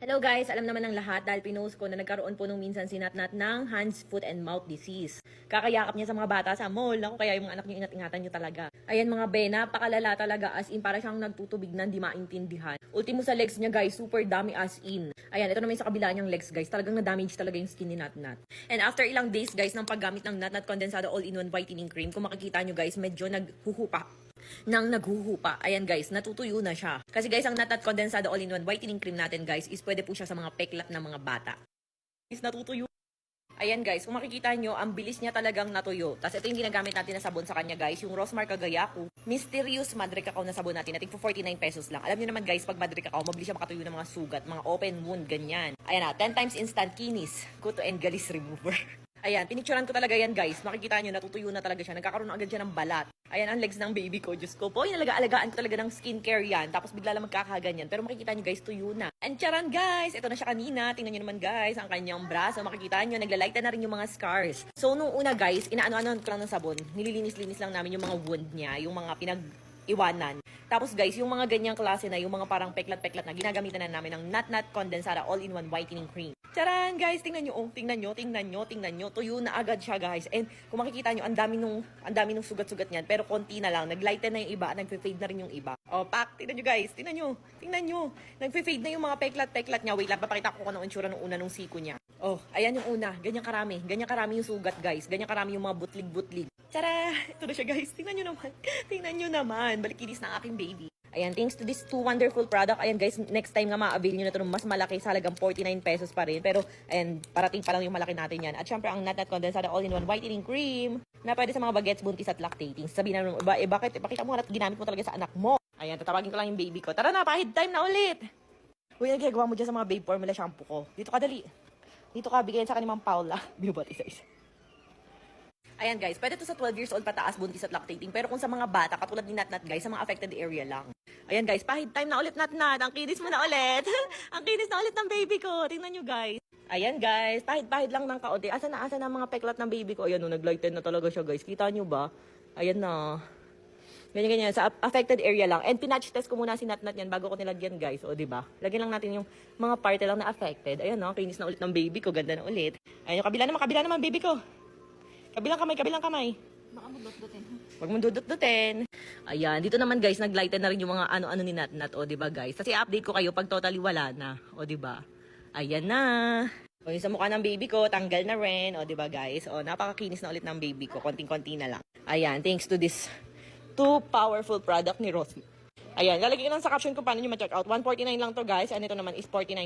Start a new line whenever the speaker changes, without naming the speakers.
Hello guys, alam naman ng lahat dahil pinost ko na nagkaroon po nung minsan si Natnat ng hands, foot, and mouth disease. Kakayakap niya sa mga bata sa mall. Naku, kaya yung mga anak niyo ingat-ingatan niyo talaga. Ayan mga be, napakalala talaga as in para siyang nagtutubig na hindi maintindihan. Ultimo sa legs niya guys, super dami as in. Ayan, ito naman yung sa kabila niyang legs guys. Talagang na-damage talaga yung skin ni Natnat. And after ilang days guys ng paggamit ng Natnat Condensado All-in-One Whitening Cream, kung makikita niyo guys, medyo naghuhupa. Ayan guys, natutuyo na siya. Kasi guys, ang Natnat Condensado All-in-One Whitening Cream natin guys is pwede po siya sa mga peklat ng mga bata. Is natutuyo. Ayan guys, kung makikita nyo, ang bilis niya talagang natuyo. Tapos ito yung ginagamit natin na sabon sa kanya guys, yung Rosmar Cagayaco. Mysterious Madre Cacao na sabon natin, natin for 49 pesos lang. Alam niyo naman guys, pag Madre Cacao, mabilis siya makatuyo ng mga sugat, mga open wound, ganyan. Ayan na, 10 times instant kinis, kuto and galis remover. Ayan, pinicturean ko talaga yan guys. Makikita nyo, natutuyo na talaga siya. Nagkakaroon na agad siya ng balat. Ayan ang legs ng baby ko. Diyos ko po, inalaga-alagaan ko talaga ng skincare yan. Tapos bigla lang magkakaganyan. Pero makikita nyo guys, tuyo na. And charan guys, ito na siya kanina. Tingnan nyo naman guys, ang kanyang braso. Makikita nyo, naglalighten na rin yung mga scars. So nung una guys, inaano-ano ko lang ng sabon. Nililinis-linis lang namin yung mga wound niya. Yung mga pinag-iwanan. Tapos guys, yung mga ganyang klase na, yung mga parang peklat-peklat na, ginagamitan na namin ng Natnat Condensada All-in-One Whitening Cream. Charan guys, tingnan nyo, tingnan nyo, tuyo na agad siya guys. And kung makikita nyo, ang dami nung sugat-sugat niyan, pero konti na lang, naglighten na yung iba, nagfe-fade na rin yung iba. O, pak, tingnan nyo guys, tingnan nyo, nagfe-fade na yung mga peklat-peklat niya. Wait lang, papakita ko ng itsura nung una nung siko niya. Oh, ayan yung una, ganyan karami yung sugat guys, ganyan karami yung mga butlig-butlig. Tara, ito na siya guys, tingnan nyo naman, balikinis na aking baby. Ayan, thanks to this two wonderful product. Ayan guys, next time nga ma-avail nyo na ito ng mas malaki sa halagang 49 pesos pa rin. Pero, ayan, parating pa lang yung malaki natin yan. At syempre, ang Natnat Condensada All-in-One Whitening Cream na pwede sa mga bagets, buntis at lactating. Sabihin na naman, bakit? Pakita mo na ginamit mo talaga sa anak mo. Ayan, tatawagin ko lang yung baby ko. Tara na, pahid time na ulit. Uy, nagagawa mo dyan sa mga babe formula shampoo ko. Dito ka, dali. Dito ka, bigayan sa kanimang Paula. Binubot isa-isa. Ayan guys, pwede to sa 12 years old pataas, buntis at lactating. Pero kung sa mga bata, katulad ni Natnat guys, sa mga affected area lang. Ayan guys, pahid time na ulit Natnat. Ang kinis mo na ulit. Ang kinis na ulit ng baby ko. Tingnan nyo guys. Ayan guys, pahid lang ng kaunti. Asa na mga peklat ng baby ko. Ayan o, naglighten na talaga siya guys. Kita nyo ba? Ayan na. Ganyan. Sa affected area lang. And pinatch test ko muna si Natnat yan bago ko nilagyan guys. O diba? Lagyan lang natin yung mga parte lang na affected. Ayan o, kinis na ulit ng baby ko. Ganda na ulit. Ayan yung kabila naman baby ko. Kabilang kamay.
Baka mo dot-dotin.
Huwag mong dudut-dutin. Ayan, dito naman guys, naglighten na rin yung mga ano-ano ni Natnat, o diba guys? Kasi update ko kayo pag totally wala na, o diba? Ayan na. O yung sa mukha ng baby ko, tanggal na rin, o diba guys? O napakakinis na ulit ng baby ko, konting-konti na lang. Ayan, thanks to this two powerful product ni Rosmar. Ayan, lalagay ko lang sa caption ko paano nyo ma-check out. 149 lang to guys, and ito naman is 49